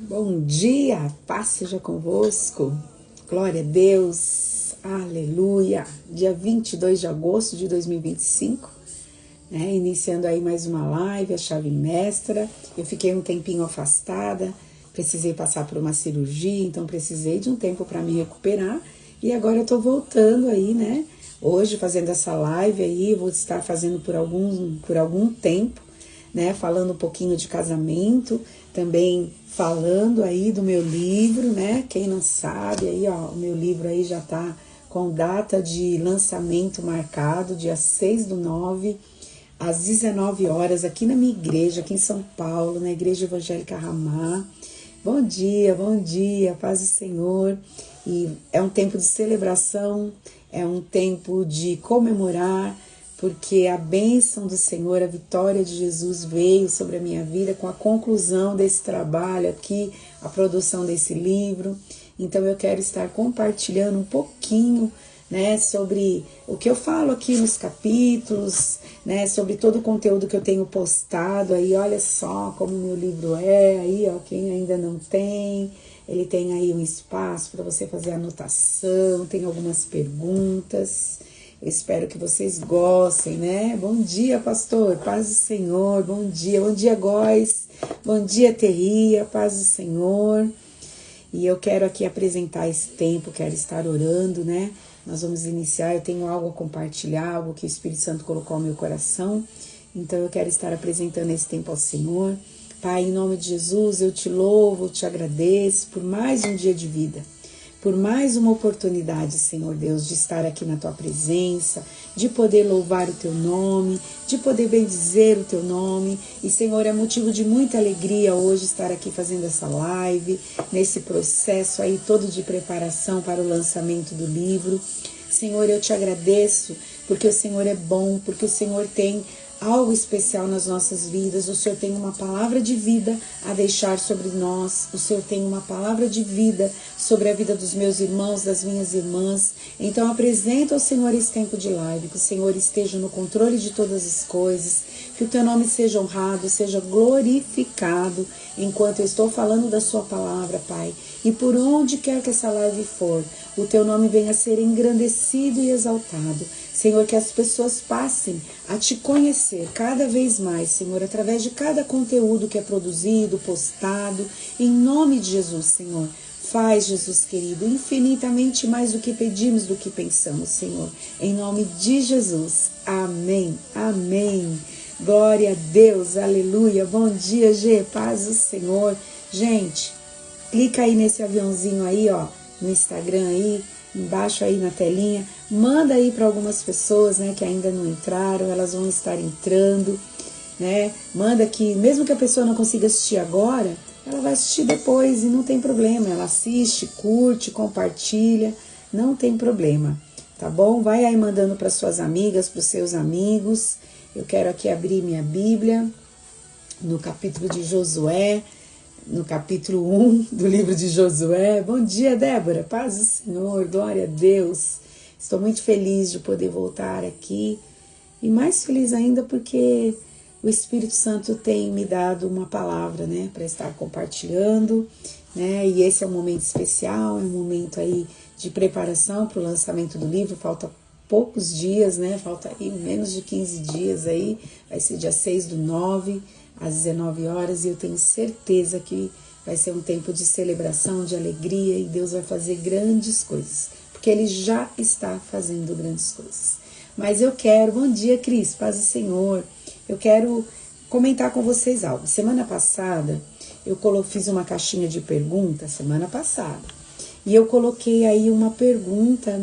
Bom dia, a paz seja convosco, glória a Deus, aleluia. Dia 22 de agosto de 2025, né? Iniciando aí mais uma live, a chave mestra. Eu fiquei um tempinho afastada, precisei passar por uma cirurgia, então precisei de um tempo para me recuperar. E agora eu tô voltando aí, né? Hoje fazendo essa live aí, vou estar fazendo por algum tempo, né? Falando um pouquinho de casamento, também falando aí do meu livro, né? Quem não sabe aí, ó, o meu livro aí já tá com data de lançamento marcado, dia 6/9, às 19 horas, aqui na minha igreja, aqui em São Paulo, na Igreja Evangélica Ramá. Bom dia, paz do Senhor. E é um tempo de celebração, é um tempo de comemorar, porque a bênção do Senhor, a vitória de Jesus veio sobre a minha vida com a conclusão desse trabalho aqui, a produção desse livro. Então eu quero estar compartilhando um pouquinho, né, sobre o que eu falo aqui nos capítulos, né, sobre todo o conteúdo que eu tenho postado aí. Olha só como o meu livro é, aí ó, quem ainda não tem, ele tem aí um espaço para você fazer anotação, tem algumas perguntas. Eu espero que vocês gostem, né? Bom dia, pastor, paz do Senhor, bom dia, Góis, bom dia, Terria, paz do Senhor. E eu quero aqui apresentar esse tempo, quero estar orando, né? Nós vamos iniciar, eu tenho algo a compartilhar, algo que o Espírito Santo colocou ao meu coração, então eu quero estar apresentando esse tempo ao Senhor. Pai, em nome de Jesus, eu te louvo, te agradeço por mais um dia de vida, por mais uma oportunidade, Senhor Deus, de estar aqui na Tua presença, de poder louvar o Teu nome, de poder bendizer o Teu nome. E, Senhor, é motivo de muita alegria hoje estar aqui fazendo essa live, nesse processo aí todo de preparação para o lançamento do livro. Senhor, eu te agradeço, porque o Senhor é bom, porque o Senhor tem algo especial nas nossas vidas. O Senhor tem uma palavra de vida a deixar sobre nós. O Senhor tem uma palavra de vida sobre a vida dos meus irmãos, das minhas irmãs. Então apresenta ao Senhor esse tempo de live, que o Senhor esteja no controle de todas as coisas, que o Teu nome seja honrado, seja glorificado enquanto eu estou falando da Sua palavra, Pai. E por onde quer que essa live for, o Teu nome venha a ser engrandecido e exaltado. Senhor, que as pessoas passem a Te conhecer cada vez mais, Senhor, através de cada conteúdo que é produzido, postado, em nome de Jesus, Senhor. Faz, Jesus querido, infinitamente mais do que pedimos, do que pensamos, Senhor. Em nome de Jesus. Amém. Amém. Glória a Deus. Aleluia. Bom dia, G. Paz do Senhor. Gente, clica aí nesse aviãozinho aí, ó, no Instagram aí, embaixo aí na telinha, manda aí para algumas pessoas, né, que ainda não entraram, elas vão estar entrando, né, manda que, mesmo que a pessoa não consiga assistir agora, ela vai assistir depois e não tem problema, ela assiste, curte, compartilha, não tem problema, tá bom? Vai aí mandando para suas amigas, para os seus amigos. Eu quero aqui abrir minha Bíblia, no capítulo de Josué, no capítulo 1 do livro de Josué. Bom dia, Débora, paz do Senhor, glória a Deus. Estou muito feliz de poder voltar aqui e mais feliz ainda porque o Espírito Santo tem me dado uma palavra, né, para estar compartilhando, né, e esse é um momento especial, é um momento aí de preparação para o lançamento do livro. Falta poucos dias, né, falta aí menos de 15 dias aí, vai ser dia 6/9, às 19 horas, e eu tenho certeza que vai ser um tempo de celebração, de alegria, e Deus vai fazer grandes coisas, porque Ele já está fazendo grandes coisas. Mas eu quero, bom dia, Cris, paz do Senhor, eu quero comentar com vocês algo. Semana passada, eu fiz uma caixinha de perguntas, semana passada, e eu coloquei aí uma pergunta,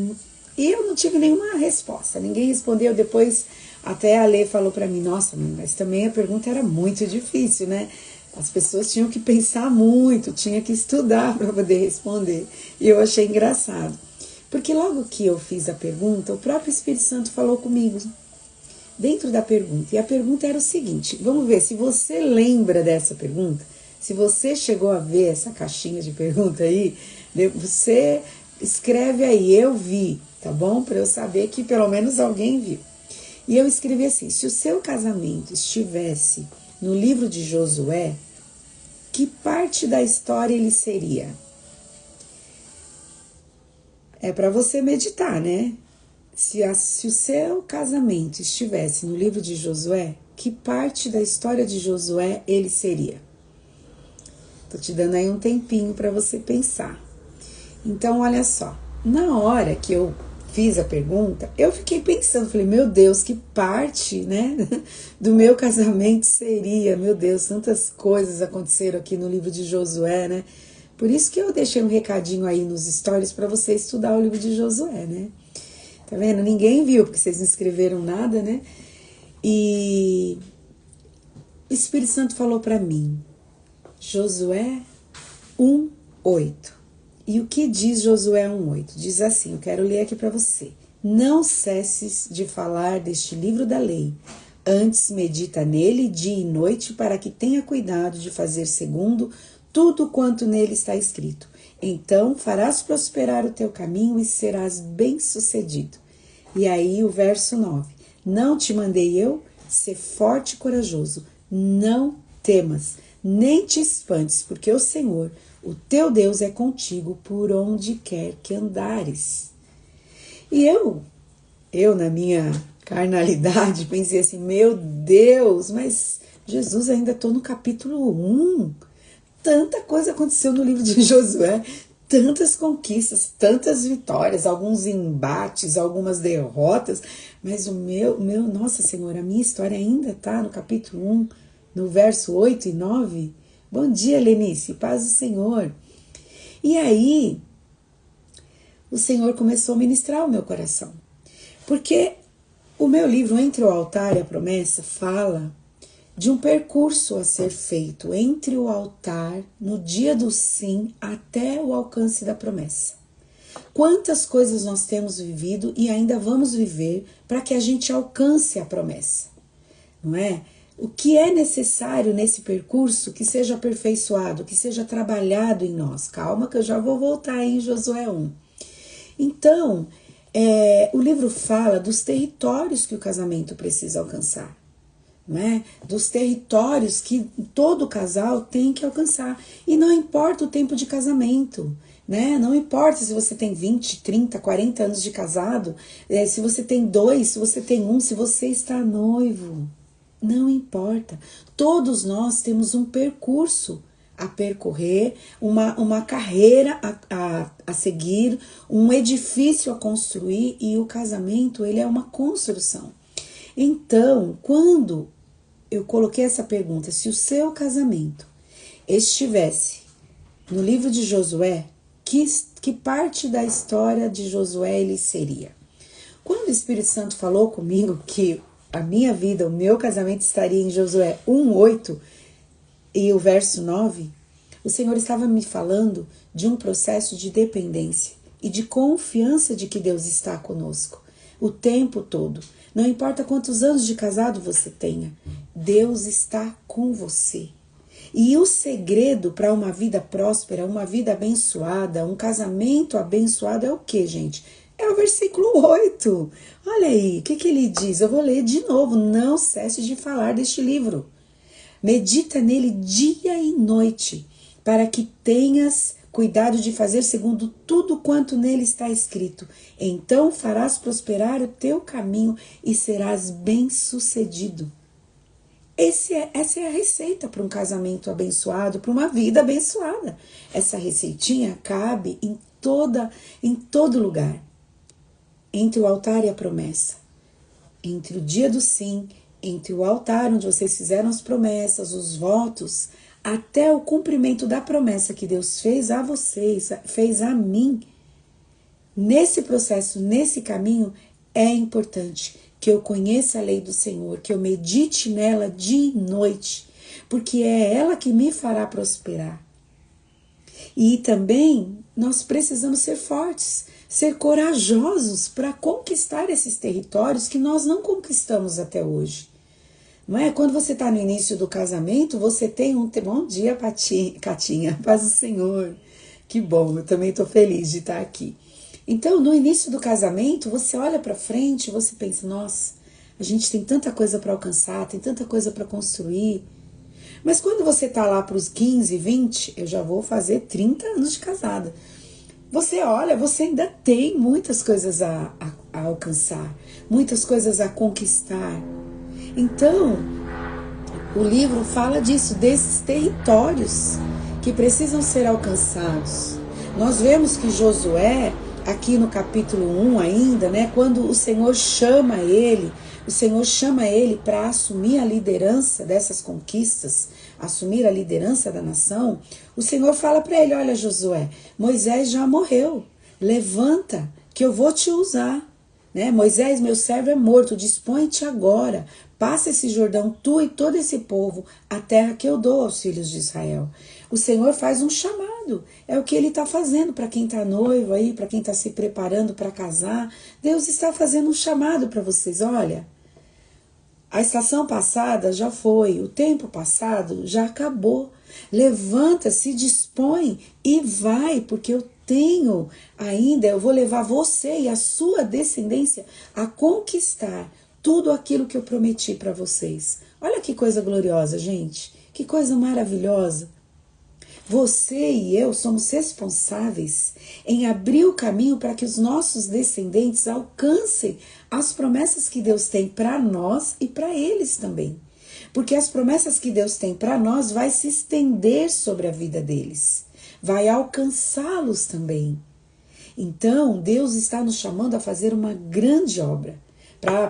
e eu não tive nenhuma resposta, ninguém respondeu. Depois até a Lê falou para mim, nossa, mas também a pergunta era muito difícil, né? As pessoas tinham que pensar muito, tinha que estudar para poder responder. E eu achei engraçado, porque logo que eu fiz a pergunta, o próprio Espírito Santo falou comigo dentro da pergunta. E a pergunta era o seguinte, vamos ver se você lembra dessa pergunta, se você chegou a ver essa caixinha de pergunta aí, você escreve aí, eu vi, tá bom? Para eu saber que pelo menos alguém viu. E eu escrevi assim, se o seu casamento estivesse no livro de Josué, que parte da história ele seria? É para você meditar, né? Se o seu casamento estivesse no livro de Josué, que parte da história de Josué ele seria? Tô te dando aí um tempinho para você pensar. Então, olha só, na hora que eu fiz a pergunta, eu fiquei pensando, falei, meu Deus, que parte, né, do meu casamento seria, meu Deus, tantas coisas aconteceram aqui no livro de Josué, né? Por isso que eu deixei um recadinho aí nos stories para você estudar o livro de Josué, né? Tá vendo? Ninguém viu, porque vocês não escreveram nada, né? E o Espírito Santo falou para mim, Josué 1:8. E o que diz Josué 1:8? Diz assim, eu quero ler aqui para você. Não cesses de falar deste livro da lei, antes medita nele dia e noite, para que tenha cuidado de fazer segundo tudo quanto nele está escrito. Então farás prosperar o teu caminho e serás bem-sucedido. E aí o verso 9. Não te mandei eu? Ser forte e corajoso. Não temas, nem te espantes, porque o Senhor, o teu Deus, é contigo por onde quer que andares. E eu na minha carnalidade, pensei assim, meu Deus, mas Jesus, ainda estou no capítulo 1. Tanta coisa aconteceu no livro de Josué, tantas conquistas, tantas vitórias, alguns embates, algumas derrotas, mas nossa Senhora, a minha história ainda está no capítulo 1, no verso 8 e 9. Bom dia, Lenice, paz do Senhor. E aí, o Senhor começou a ministrar o meu coração, porque o meu livro Entre o Altar e a Promessa fala de um percurso a ser feito entre o altar, no dia do sim, até o alcance da promessa. Quantas coisas nós temos vivido e ainda vamos viver para que a gente alcance a promessa, não é? O que é necessário nesse percurso que seja aperfeiçoado, que seja trabalhado em nós. Calma que eu já vou voltar aí em Josué 1. Então, o livro fala dos territórios que o casamento precisa alcançar. Né? Dos territórios que todo casal tem que alcançar. E não importa o tempo de casamento, né? Não importa se você tem 20, 30, 40 anos de casado, se você tem 2, se você tem 1, se você está noivo. Não importa. Todos nós temos um percurso a percorrer, uma carreira a seguir, um edifício a construir, e o casamento, ele é uma construção. Então, quando eu coloquei essa pergunta, se o seu casamento estivesse no livro de Josué, que parte da história de Josué ele seria? Quando o Espírito Santo falou comigo que a minha vida, o meu casamento estaria em Josué 1:8 e o verso 9, o Senhor estava me falando de um processo de dependência e de confiança de que Deus está conosco o tempo todo. Não importa quantos anos de casado você tenha, Deus está com você. E o segredo para uma vida próspera, uma vida abençoada, um casamento abençoado é o que, gente? É o versículo 8. Olha aí, o que ele diz? Eu vou ler de novo. Não cesse de falar deste livro. Medita nele dia e noite, para que tenhas cuidado de fazer segundo tudo quanto nele está escrito. Então farás prosperar o teu caminho e serás bem-sucedido. Essa é a receita para um casamento abençoado, para uma vida abençoada. Essa receitinha cabe em todo lugar. Entre o altar e a promessa. Entre o dia do sim, entre o altar onde vocês fizeram as promessas, os votos, até o cumprimento da promessa que Deus fez a vocês, fez a mim. Nesse processo, nesse caminho, é importante que eu conheça a lei do Senhor, que eu medite nela dia e noite, porque é ela que me fará prosperar. E também nós precisamos ser fortes, ser corajosos para conquistar esses territórios que nós não conquistamos até hoje. Não é? Quando você está no início do casamento, você tem um... Bom dia, Catinha, paz do Senhor. Que bom, eu também estou feliz de estar aqui. Então, no início do casamento, você olha para frente e você pensa, nossa, a gente tem tanta coisa para alcançar, tem tanta coisa para construir. Mas quando você tá lá para os 15, 20, eu já vou fazer 30 anos de casada. Você olha, você ainda tem muitas coisas a alcançar, muitas coisas a conquistar. Então, o livro fala disso, desses territórios que precisam ser alcançados. Nós vemos que Josué, aqui no capítulo 1 ainda, né, quando o Senhor chama ele para assumir a liderança dessas conquistas, assumir a liderança da nação, o Senhor fala para ele, olha Josué, Moisés já morreu, levanta que eu vou te usar. Né? Moisés, meu servo é morto, dispõe-te agora, passa esse Jordão, tu e todo esse povo, a terra que eu dou aos filhos de Israel. O Senhor faz um chamado, é o que Ele está fazendo para quem está noivo aí, para quem está se preparando para casar. Deus está fazendo um chamado para vocês, olha, a estação passada já foi, o tempo passado já acabou. Levanta-se, dispõe e vai, porque eu tenho ainda, eu vou levar você e a sua descendência a conquistar tudo aquilo que eu prometi para vocês. Olha que coisa gloriosa, gente, que coisa maravilhosa. Você e eu somos responsáveis em abrir o caminho para que os nossos descendentes alcancem as promessas que Deus tem para nós e para eles também. Porque as promessas que Deus tem para nós vai se estender sobre a vida deles, vai alcançá-los também. Então, Deus está nos chamando a fazer uma grande obra.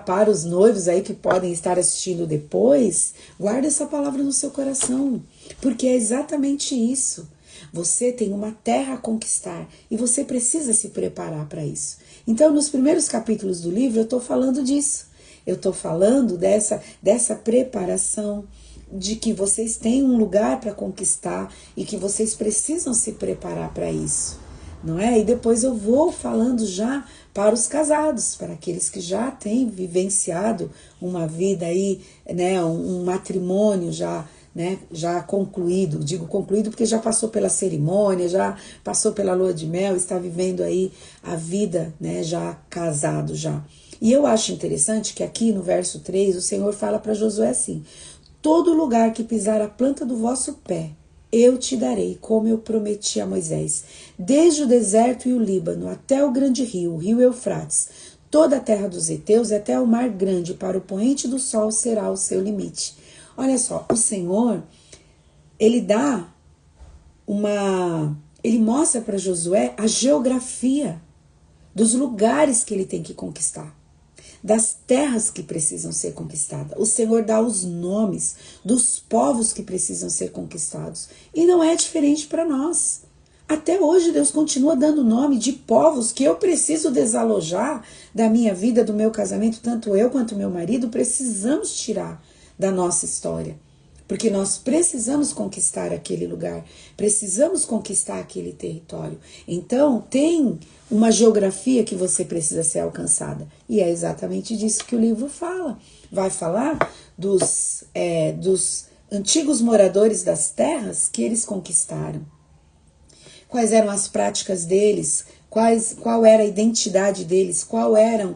Para os noivos aí que podem estar assistindo depois, guarda essa palavra no seu coração, porque é exatamente isso. Você tem uma terra a conquistar e você precisa se preparar para isso. Então, nos primeiros capítulos do livro, eu estou falando disso. Eu estou falando dessa preparação, de que vocês têm um lugar para conquistar e que vocês precisam se preparar para isso, não é? E depois eu vou falando já para os casados, para aqueles que já têm vivenciado uma vida aí, né, um matrimônio já, né, já concluído. Digo concluído porque já passou pela cerimônia, já passou pela lua de mel, está vivendo aí a vida, né, já casado já. E eu acho interessante que aqui no verso 3 o Senhor fala para Josué assim: todo lugar que pisar a planta do vosso pé, eu te darei, como eu prometi a Moisés, desde o deserto e o Líbano até o grande rio, o rio Eufrates, toda a terra dos heteus e até o mar grande, para o poente do sol será o seu limite. Olha só, o Senhor, ele mostra para Josué a geografia dos lugares que ele tem que conquistar, das terras que precisam ser conquistadas. O Senhor dá os nomes dos povos que precisam ser conquistados. E não é diferente para nós. Até hoje Deus continua dando nome de povos que eu preciso desalojar da minha vida, do meu casamento. Tanto eu quanto meu marido precisamos tirar da nossa história. Porque nós precisamos conquistar aquele lugar, precisamos conquistar aquele território. Então, tem uma geografia que você precisa ser alcançada. E é exatamente disso que o livro fala. Vai falar dos antigos moradores das terras que eles conquistaram. Quais eram as práticas deles, qual era a identidade deles, qual eram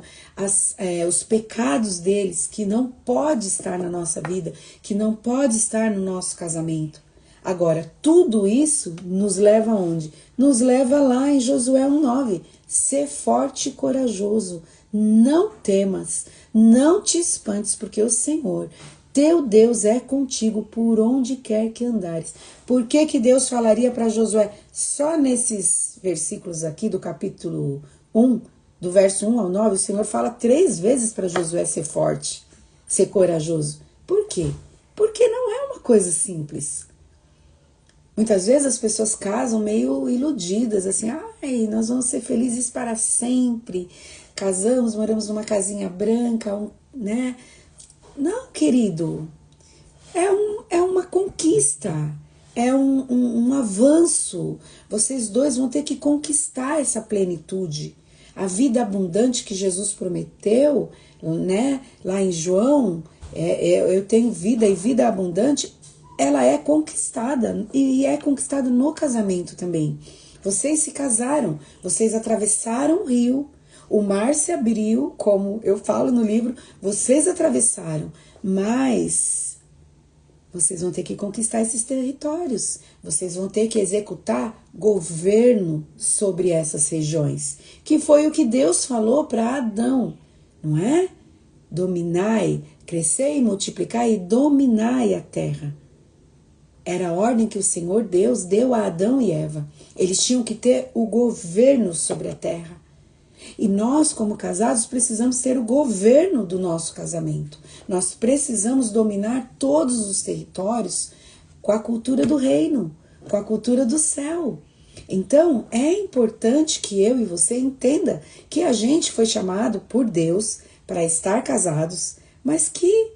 os pecados deles, que não pode estar na nossa vida, que não pode estar no nosso casamento. Agora, tudo isso nos leva aonde? Nos leva lá em Josué 1:9. Ser forte e corajoso, não temas, não te espantes, porque o Senhor, teu Deus, é contigo por onde quer que andares. Por que Deus falaria para Josué só nesses versículos aqui do capítulo 1, do verso 1 ao 9, o Senhor fala 3 vezes para Josué ser forte, ser corajoso. Por quê? Porque não é uma coisa simples. Muitas vezes as pessoas casam meio iludidas, assim, ai, nós vamos ser felizes para sempre. Casamos, moramos numa casinha branca, né? Não, querido, é uma conquista, é um avanço. Vocês dois vão ter que conquistar essa plenitude. A vida abundante que Jesus prometeu, né, lá em João, eu tenho vida e vida abundante, ela é conquistada e é conquistada no casamento também. Vocês se casaram, vocês atravessaram o rio, o mar se abriu, como eu falo no livro, vocês atravessaram, mas vocês vão ter que conquistar esses territórios. Vocês vão ter que executar governo sobre essas regiões. Que foi o que Deus falou para Adão, não é? Dominai, crescei e multiplicai e dominai a terra. Era a ordem que o Senhor Deus deu a Adão e Eva. Eles tinham que ter o governo sobre a terra. E nós, como casados, precisamos ter o governo do nosso casamento. Nós precisamos dominar todos os territórios com a cultura do reino, com a cultura do céu. Então, é importante que eu e você entenda que a gente foi chamado por Deus para estar casados, mas que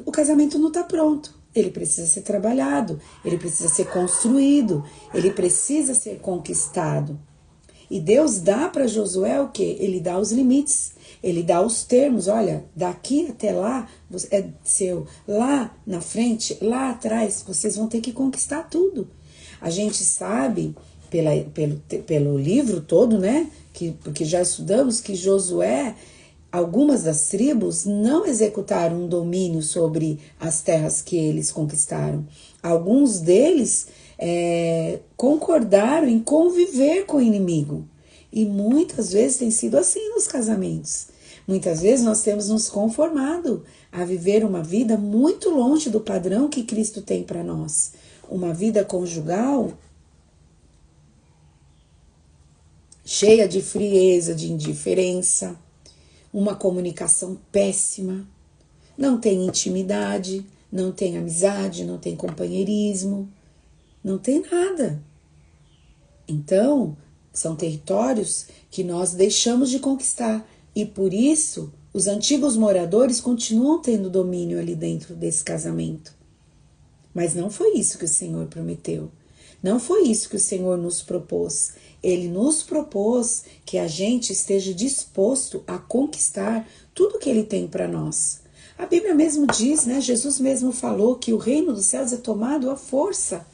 o casamento não está pronto. Ele precisa ser trabalhado, ele precisa ser construído, ele precisa ser conquistado. E Deus dá para Josué o quê? Ele dá os limites, ele dá os termos. Olha, daqui até lá é seu, lá na frente, lá atrás, vocês vão ter que conquistar tudo. A gente sabe, pelo livro todo, né? Porque já estudamos que Josué, algumas das tribos não executaram um domínio sobre as terras que eles conquistaram. Alguns deles concordaram em conviver com o inimigo. E muitas vezes tem sido assim nos casamentos. Muitas vezes nós temos nos conformado a viver uma vida muito longe do padrão que Cristo tem para nós. Uma vida conjugal cheia de frieza, de indiferença, uma comunicação péssima, não tem intimidade, não tem amizade, não tem companheirismo, não tem nada. Então, são territórios que nós deixamos de conquistar e por isso os antigos moradores continuam tendo domínio ali dentro desse casamento. Mas não foi isso que o Senhor prometeu. Não foi isso que o Senhor nos propôs. Ele nos propôs que a gente esteja disposto a conquistar tudo que Ele tem para nós. A Bíblia mesmo diz, né? Jesus mesmo falou que o reino dos céus é tomado à força.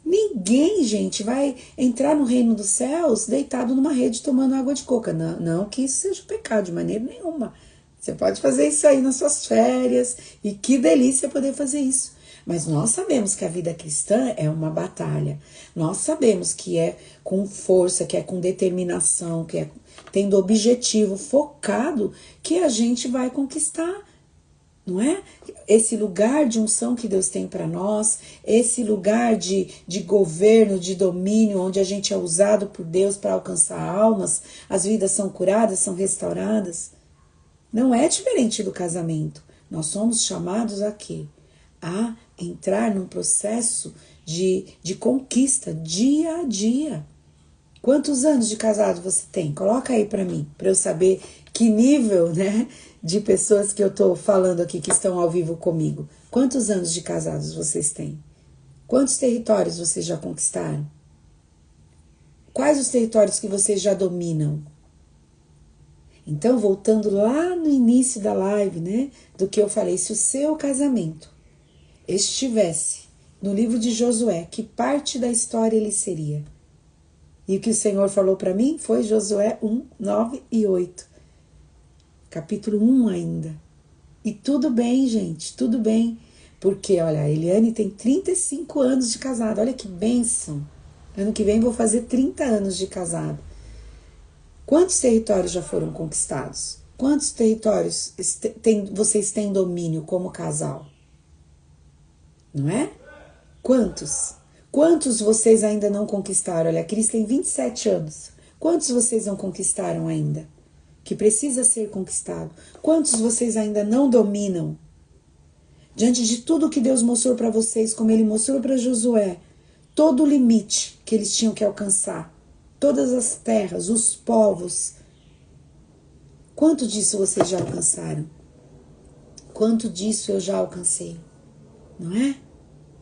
Ninguém, gente, vai entrar no reino dos céus deitado numa rede tomando água de coca. Não que isso seja pecado de maneira nenhuma. Você pode fazer isso aí nas suas férias e que delícia poder fazer isso. Mas nós sabemos que a vida cristã é uma batalha. Nós sabemos que é com força, que é com determinação, que é tendo objetivo focado que a gente vai conquistar. Não é? Esse lugar de unção que Deus tem para nós, esse lugar de governo, de domínio, onde a gente é usado por Deus para alcançar almas, as vidas são curadas, são restauradas. Não é diferente do casamento. Nós somos chamados a quê? A entrar num processo de conquista dia a dia. Quantos anos de casado você tem? Coloca aí para mim, para eu saber que nível, né, de pessoas que eu tô falando aqui que estão ao vivo comigo. Quantos anos de casados vocês têm? Quantos territórios vocês já conquistaram? Quais os territórios que vocês já dominam? Então, voltando lá no início da live, né, do que eu falei, se o seu casamento estivesse no livro de Josué, que parte da história ele seria? E o que o Senhor falou para mim foi Josué 1, 9 e 8. Capítulo 1 ainda. E tudo bem, gente, tudo bem. Porque, olha, a Eliane tem 35 anos de casado. Olha que bênção. Ano que vem vou fazer 30 anos de casado. Quantos territórios já foram conquistados? Quantos territórios vocês têm domínio como casal? Não é? Quantos? Quantos vocês ainda não conquistaram? Olha, a Cris tem 27 anos. Quantos vocês não conquistaram ainda? Que precisa ser conquistado. Quantos vocês ainda não dominam? Diante de tudo que Deus mostrou para vocês, como Ele mostrou para Josué, todo o limite que eles tinham que alcançar, todas as terras, os povos, quanto disso vocês já alcançaram? Quanto disso eu já alcancei? Não é?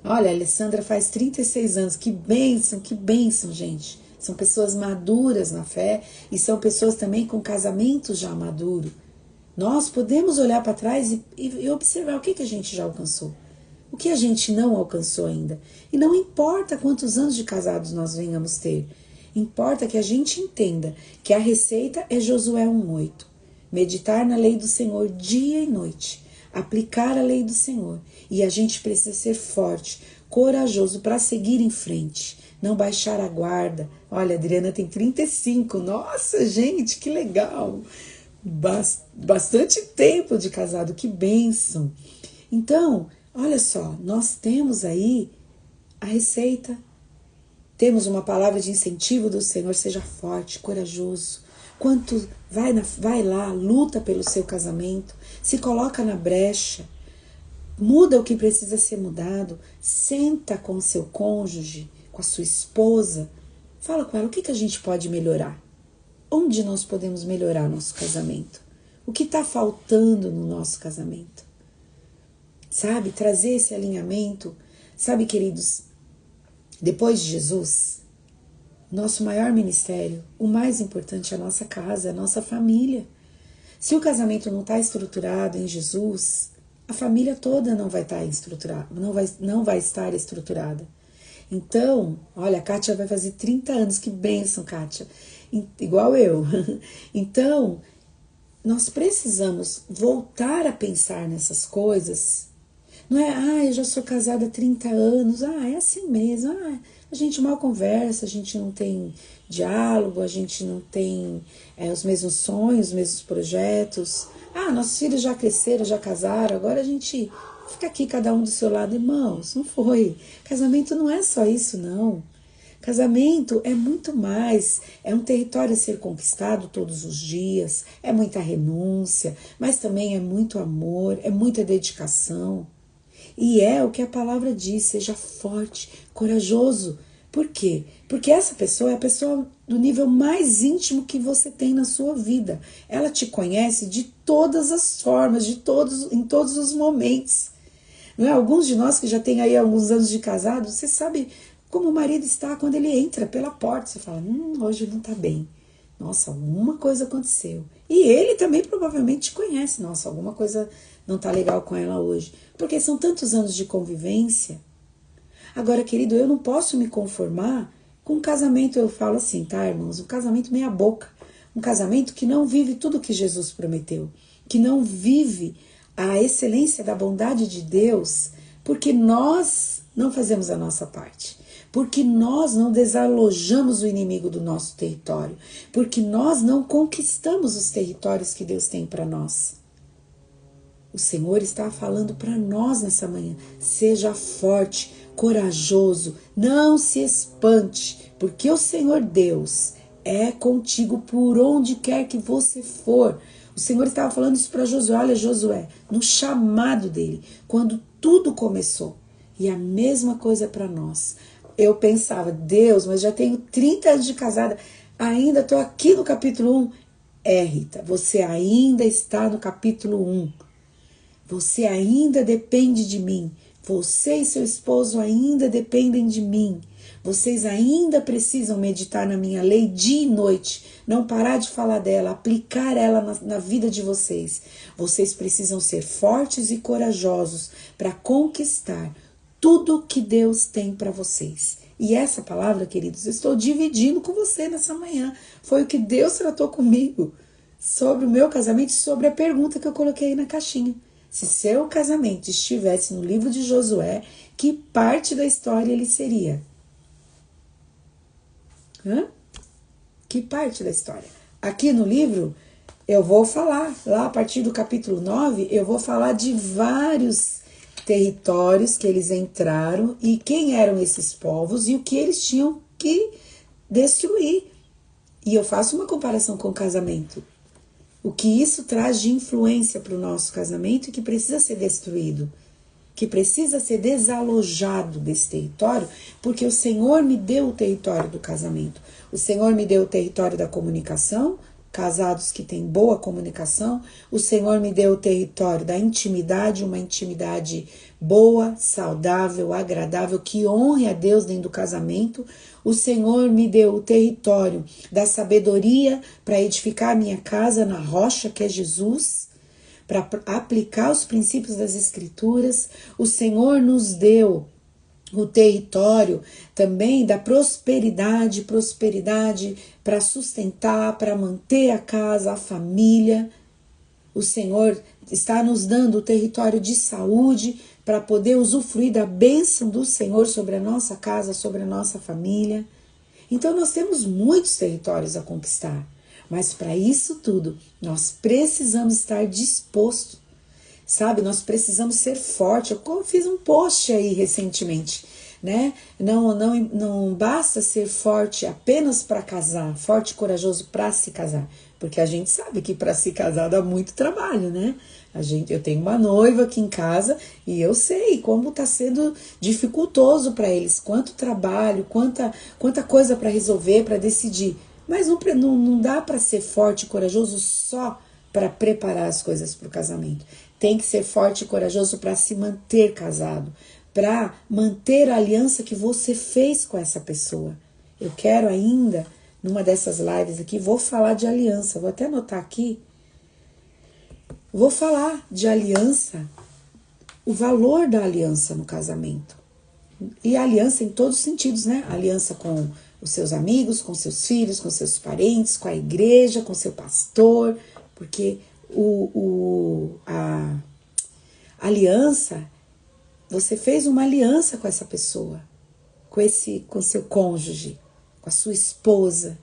Olha, a Alessandra faz 36 anos, que bênção, gente. São pessoas maduras na fé e são pessoas também com casamento já maduro. Nós podemos olhar para trás e observar o que a gente já alcançou, o que a gente não alcançou ainda. E não importa quantos anos de casados nós venhamos ter, importa que a gente entenda que a receita é Josué 1:8. Meditar na lei do Senhor dia e noite. aplicar a lei do Senhor. E a gente precisa ser forte, corajoso para seguir em frente, não baixar a guarda. Olha, a Adriana tem 35, nossa gente, que legal! Bastante tempo de casado, que bênção! Então, olha só, nós temos aí a receita, temos uma palavra de incentivo do Senhor, seja forte, corajoso. Quanto vai lá, luta pelo seu casamento, se coloca na brecha, muda o que precisa ser mudado, senta com o seu cônjuge, com a sua esposa, fala com ela o que a gente pode melhorar, onde nós podemos melhorar nosso casamento, o que está faltando no nosso casamento, sabe, trazer esse alinhamento, sabe, queridos, depois de Jesus, nosso maior ministério, o mais importante é a nossa casa, a nossa família. Se o casamento não está estruturado em Jesus, a família toda não vai estar estruturada, não vai estar estruturada. Então, olha, a Kátia vai fazer 30 anos, que bênção, Kátia, igual eu. Então, nós precisamos voltar a pensar nessas coisas. Não é, eu já sou casada há 30 anos, é assim mesmo, a gente mal conversa, a gente não tem diálogo, a gente não tem os mesmos sonhos, os mesmos projetos. Nossos filhos já cresceram, já casaram, agora a gente fica aqui cada um do seu lado. Irmãos, não foi. Casamento não é só isso, não. Casamento é muito mais, é um território a ser conquistado todos os dias, é muita renúncia, mas também é muito amor, é muita dedicação. E é o que a palavra diz, seja forte, corajoso. Por quê? Porque essa pessoa é a pessoa do nível mais íntimo que você tem na sua vida. Ela te conhece de todas as formas, em todos os momentos. Não é? Alguns de nós que já tem aí alguns anos de casado, você sabe como o marido está quando ele entra pela porta. Você fala, hoje não está bem. Nossa, alguma coisa aconteceu. E ele também provavelmente te conhece. Nossa, alguma coisa não está legal com ela hoje. Porque são tantos anos de convivência. Agora, querido, eu não posso me conformar com um casamento, eu falo assim, tá, irmãos? Um casamento meia boca. Um casamento que não vive tudo que Jesus prometeu. Que não vive a excelência da bondade de Deus, porque nós não fazemos a nossa parte. Porque nós não desalojamos o inimigo do nosso território. Porque nós não conquistamos os territórios que Deus tem para nós. O Senhor está falando para nós nessa manhã. Seja forte, corajoso, não se espante, porque o Senhor Deus é contigo por onde quer que você for. O Senhor estava falando isso para Josué. Olha, Josué, no chamado dele, quando tudo começou. E a mesma coisa para nós. Eu pensava, Deus, mas já tenho 30 anos de casada, ainda estou aqui no capítulo 1. Rita, você ainda está no capítulo 1. Você ainda depende de mim. Você e seu esposo ainda dependem de mim. Vocês ainda precisam meditar na minha lei dia e noite. Não parar de falar dela, aplicar ela na vida de vocês. Vocês precisam ser fortes e corajosos para conquistar tudo que Deus tem para vocês. E essa palavra, queridos, eu estou dividindo com você nessa manhã. Foi o que Deus tratou comigo sobre o meu casamento, sobre a pergunta que eu coloquei aí na caixinha. Se seu casamento estivesse no livro de Josué, que parte da história ele seria? Que parte da história? Aqui no livro, eu vou falar, lá a partir do capítulo 9, eu vou falar de vários territórios que eles entraram e quem eram esses povos e o que eles tinham que destruir. E eu faço uma comparação com o casamento. O que isso traz de influência para o nosso casamento e que precisa ser destruído, que precisa ser desalojado desse território, porque o Senhor me deu o território do casamento. O Senhor me deu o território da comunicação, casados que têm boa comunicação. O Senhor me deu o território da intimidade, uma intimidade boa, saudável, agradável, que honre a Deus dentro do casamento. O Senhor me deu o território da sabedoria para edificar a minha casa na rocha, que é Jesus, para aplicar os princípios das Escrituras. O Senhor nos deu o território também da prosperidade para sustentar, para manter a casa, a família. o Senhor está nos dando o território de saúde para poder usufruir da bênção do Senhor sobre a nossa casa, sobre a nossa família. Então nós temos muitos territórios a conquistar, mas para isso tudo nós precisamos estar dispostos, sabe? Nós precisamos ser fortes. Eu fiz um post aí recentemente, né? Não basta ser forte apenas para casar, forte e corajoso para se casar, porque a gente sabe que para se casar dá muito trabalho, né? Eu tenho uma noiva aqui em casa e eu sei como está sendo dificultoso para eles, quanto trabalho, quanta coisa para resolver, para decidir. Mas não dá para ser forte e corajoso só para preparar as coisas para o casamento. Tem que ser forte e corajoso para se manter casado, para manter a aliança que você fez com essa pessoa. Eu quero ainda, numa dessas lives aqui, vou falar de aliança, vou até anotar aqui. Vou falar de aliança, o valor da aliança no casamento. E a aliança em todos os sentidos, né? A aliança com os seus amigos, com seus filhos, com seus parentes, com a igreja, com seu pastor, porque a aliança, você fez uma aliança com essa pessoa, com seu cônjuge, com a sua esposa.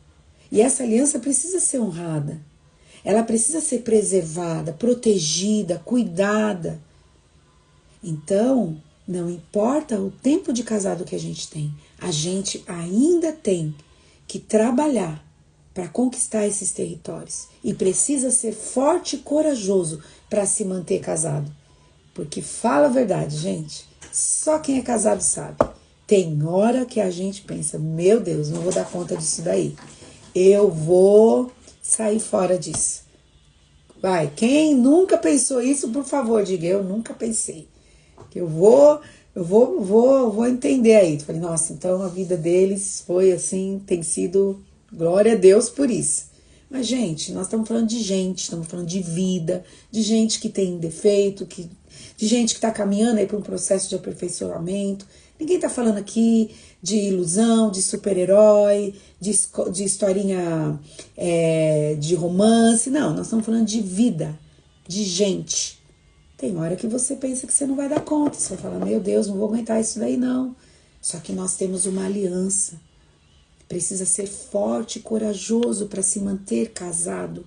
E essa aliança precisa ser honrada. Ela precisa ser preservada, protegida, cuidada. Então, não importa o tempo de casado que a gente ainda tem que trabalhar para conquistar esses territórios. E precisa ser forte e corajoso para se manter casado. Porque fala a verdade, gente, só quem é casado sabe. Tem hora que a gente pensa, meu Deus, não vou dar conta disso daí. Eu vou sair fora disso. Vai, quem nunca pensou isso, por favor, diga, eu nunca pensei. Eu vou entender aí. Falei, nossa, então a vida deles foi assim, tem sido, glória a Deus por isso. Mas, gente, nós estamos falando de gente, estamos falando de vida, de gente que tem defeito, de gente que está caminhando aí para um processo de aperfeiçoamento. Ninguém está falando aqui de ilusão, de super-herói, de historinha de romance. Não, nós estamos falando de vida, de gente. Tem hora que você pensa que você não vai dar conta. Você vai falar, meu Deus, não vou aguentar isso daí não. Só que nós temos uma aliança. Precisa ser forte e corajoso para se manter casado.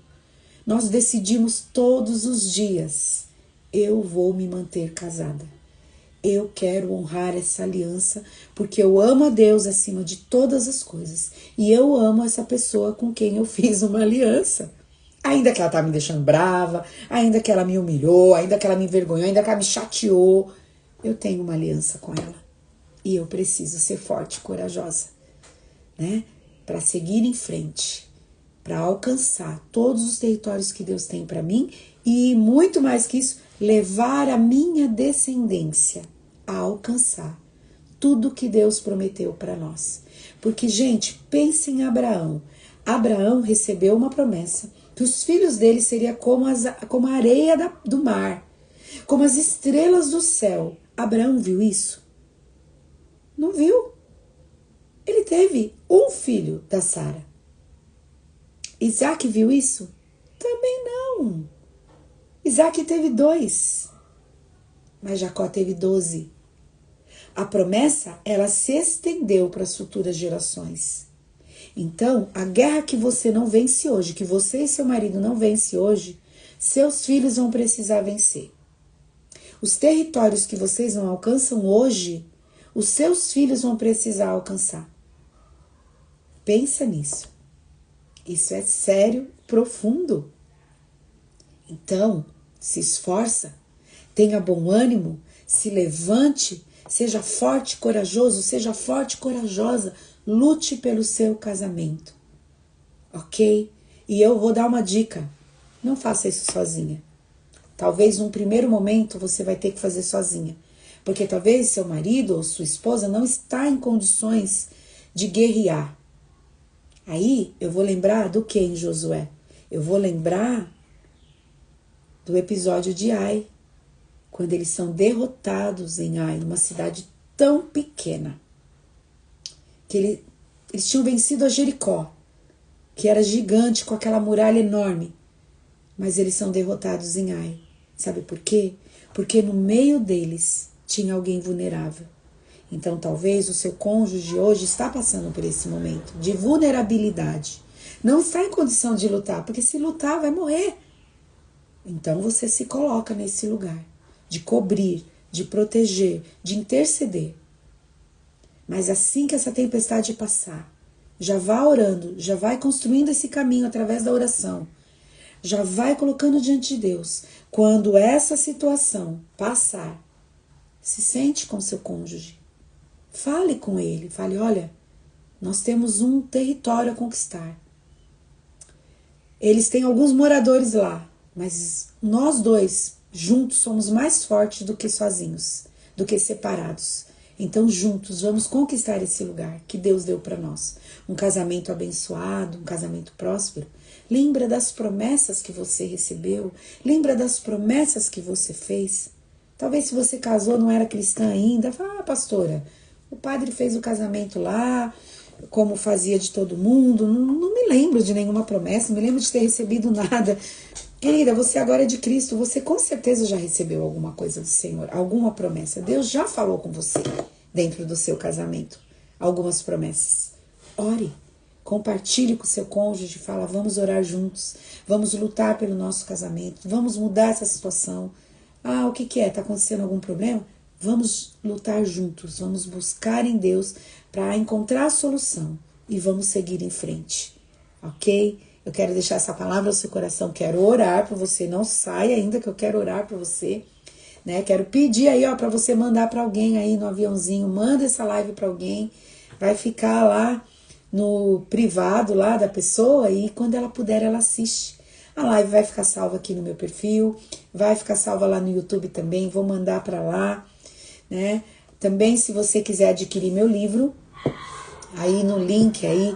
Nós decidimos todos os dias, eu vou me manter casada. Eu quero honrar essa aliança porque eu amo a Deus acima de todas as coisas. E eu amo essa pessoa com quem eu fiz uma aliança. Ainda que ela tá me deixando brava, ainda que ela me humilhou, ainda que ela me envergonhou, ainda que ela me chateou, eu tenho uma aliança com ela. E eu preciso ser forte e corajosa, né? Para seguir em frente, para alcançar todos os territórios que Deus tem para mim e, muito mais que isso, levar a minha descendência a alcançar tudo que Deus prometeu para nós. Porque, gente, pense em Abraão. Abraão recebeu uma promessa que os filhos dele seriam como a areia do mar, como as estrelas do céu. Abraão viu isso? Não viu. Ele teve um filho da Sara. Isaac viu isso? Também não. Isaac teve 2, mas Jacó teve 12. A promessa, ela se estendeu para as futuras gerações. Então, a guerra que você não vence hoje, que você e seu marido não vencem hoje, seus filhos vão precisar vencer. Os territórios que vocês não alcançam hoje, os seus filhos vão precisar alcançar. Pensa nisso. Isso é sério, profundo. Então, se esforça, tenha bom ânimo, se levante, seja forte e corajoso, seja forte e corajosa, lute pelo seu casamento, ok? E eu vou dar uma dica, não faça isso sozinha. Talvez num primeiro momento você vai ter que fazer sozinha, porque talvez seu marido ou sua esposa não está em condições de guerrear. Aí eu vou lembrar do que em Josué? Eu vou lembrar do episódio de Ai, quando eles são derrotados em Ai, numa cidade tão pequena, que eles tinham vencido a Jericó, que era gigante, com aquela muralha enorme, mas eles são derrotados em Ai. Sabe por quê? Porque no meio deles tinha alguém vulnerável. Então talvez o seu cônjuge hoje está passando por esse momento de vulnerabilidade. Não está em condição de lutar, porque se lutar vai morrer. Então você se coloca nesse lugar de cobrir, de proteger, de interceder. Mas assim que essa tempestade passar, já vá orando, já vai construindo esse caminho através da oração. Já vai colocando diante de Deus. Quando essa situação passar, se sente com seu cônjuge. Fale com ele. Fale, olha, nós temos um território a conquistar. Eles têm alguns moradores lá, mas nós dois juntos somos mais fortes do que sozinhos, do que separados. Então juntos vamos conquistar esse lugar que Deus deu para nós. Um casamento abençoado, um casamento próspero. Lembra das promessas que você recebeu, lembra das promessas que você fez. Talvez se você casou, não era cristã ainda, fala, pastora, o padre fez o casamento lá, como fazia de todo mundo, não me lembro de nenhuma promessa, não me lembro de ter recebido nada. Querida, você agora é de Cristo, você com certeza já recebeu alguma coisa do Senhor, alguma promessa. Deus já falou com você dentro do seu casamento, algumas promessas. Ore, compartilhe com seu cônjuge, fala, vamos orar juntos, vamos lutar pelo nosso casamento, vamos mudar essa situação. Ah, o que é? Está acontecendo algum problema? Vamos lutar juntos, vamos buscar em Deus para encontrar a solução e vamos seguir em frente, ok? Eu quero deixar essa palavra ao seu coração, quero orar por você, não saia ainda que eu quero orar por você, né? Quero pedir aí, ó, para você mandar para alguém aí no aviãozinho, manda essa live para alguém, vai ficar lá no privado lá da pessoa e quando ela puder ela assiste. A live vai ficar salva aqui no meu perfil, vai ficar salva lá no YouTube também, vou mandar para lá, né? Também se você quiser adquirir meu livro, aí no link aí,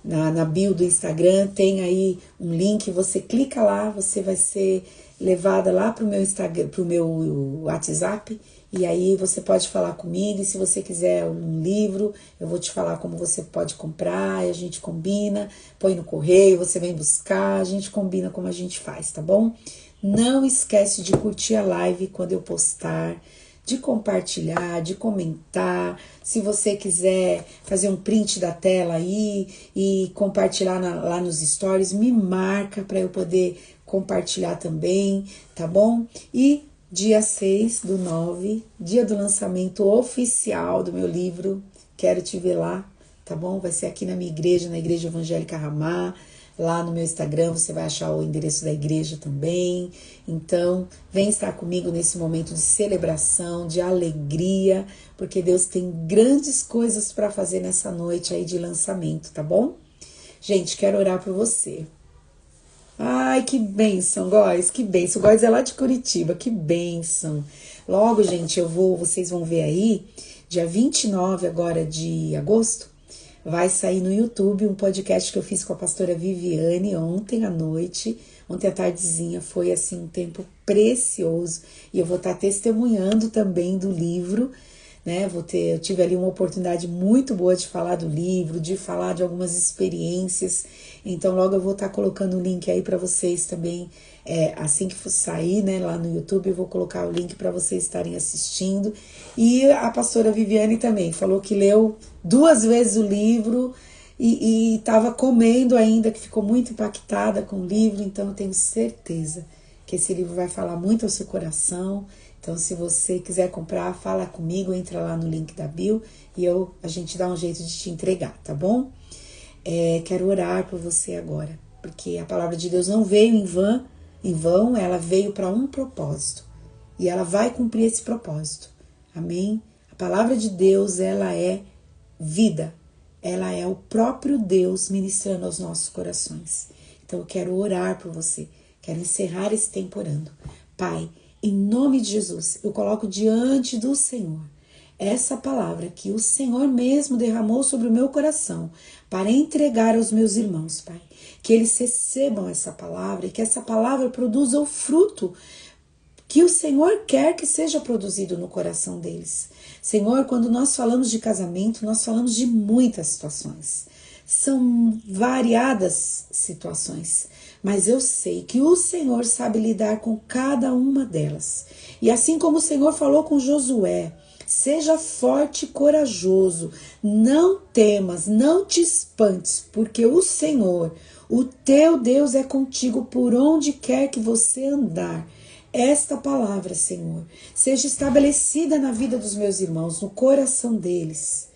na bio do Instagram, tem aí um link, você clica lá, você vai ser levada lá pro meu Instagram, pro meu WhatsApp, e aí você pode falar comigo, e se você quiser um livro, eu vou te falar como você pode comprar, a gente combina, põe no correio, você vem buscar, a gente combina como a gente faz, tá bom? Não esquece de curtir a live quando eu postar, de compartilhar, de comentar. Se você quiser fazer um print da tela aí e compartilhar lá nos stories, me marca para eu poder compartilhar também, tá bom? E dia 6/9, dia do lançamento oficial do meu livro, quero te ver lá, tá bom? Vai ser aqui na minha igreja, na Igreja Evangélica Ramá. Lá no meu Instagram você vai achar o endereço da igreja também. Então, vem estar comigo nesse momento de celebração, de alegria, porque Deus tem grandes coisas para fazer nessa noite aí de lançamento, tá bom? Gente, quero orar por você. Ai, que bênção, Góis, que bênção. Góis é lá de Curitiba, que bênção. Logo, gente, vocês vão ver aí, dia 29 agora de agosto, vai sair no YouTube um podcast que eu fiz com a pastora Viviane ontem à noite, ontem à tardezinha, foi assim um tempo precioso e eu vou estar testemunhando também do livro, né? Eu tive ali uma oportunidade muito boa de falar do livro, de falar de algumas experiências, então logo eu vou estar colocando o link aí para vocês também, assim que for sair, né, lá no YouTube eu vou colocar o link para vocês estarem assistindo. E a pastora Viviane também falou que leu 2 vezes o livro e estava comendo ainda, que ficou muito impactada com o livro, então eu tenho certeza que esse livro vai falar muito ao seu coração. Então, se você quiser comprar, fala comigo, entra lá no link da bio e a gente dá um jeito de te entregar, tá bom? Quero orar por você agora, porque a palavra de Deus não veio em vão, ela veio para um propósito e ela vai cumprir esse propósito, amém? A palavra de Deus, ela é vida, ela é o próprio Deus ministrando aos nossos corações. Então eu quero orar por você, quero encerrar esse tempo orando. Pai, em nome de Jesus, eu coloco diante do Senhor essa palavra que o Senhor mesmo derramou sobre o meu coração para entregar aos meus irmãos, Pai. Que eles recebam essa palavra e que essa palavra produza o fruto que o Senhor quer que seja produzido no coração deles. Senhor, quando nós falamos de casamento, nós falamos de muitas situações. São variadas situações, mas eu sei que o Senhor sabe lidar com cada uma delas. E assim como o Senhor falou com Josué, seja forte e corajoso, não temas, não te espantes, porque o Senhor, o teu Deus, é contigo por onde quer que você andar. Esta palavra, Senhor, seja estabelecida na vida dos meus irmãos, no coração deles,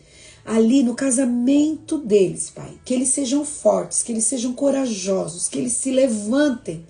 ali no casamento deles, Pai. Que eles sejam fortes, que eles sejam corajosos, que eles se levantem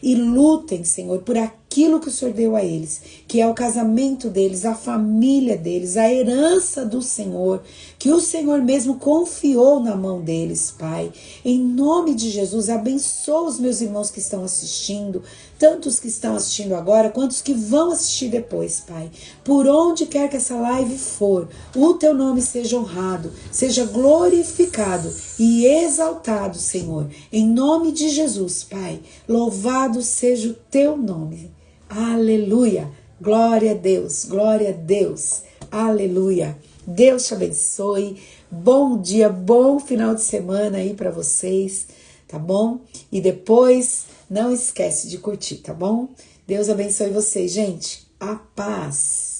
e lutem, Senhor, por aquilo que o Senhor deu a eles, que é o casamento deles, a família deles, a herança do Senhor, que o Senhor mesmo confiou na mão deles, Pai. Em nome de Jesus, abençoa os meus irmãos que estão assistindo, tanto os que estão assistindo agora, quanto os que vão assistir depois, Pai. Por onde quer que essa live for, o teu nome seja honrado, seja glorificado e exaltado, Senhor. Em nome de Jesus, Pai. Louvado seja o teu nome. Aleluia. Glória a Deus, glória a Deus. Aleluia. Deus te abençoe. Bom dia, bom final de semana aí para vocês, tá bom? E depois não esquece de curtir, tá bom? Deus abençoe vocês, gente. A paz.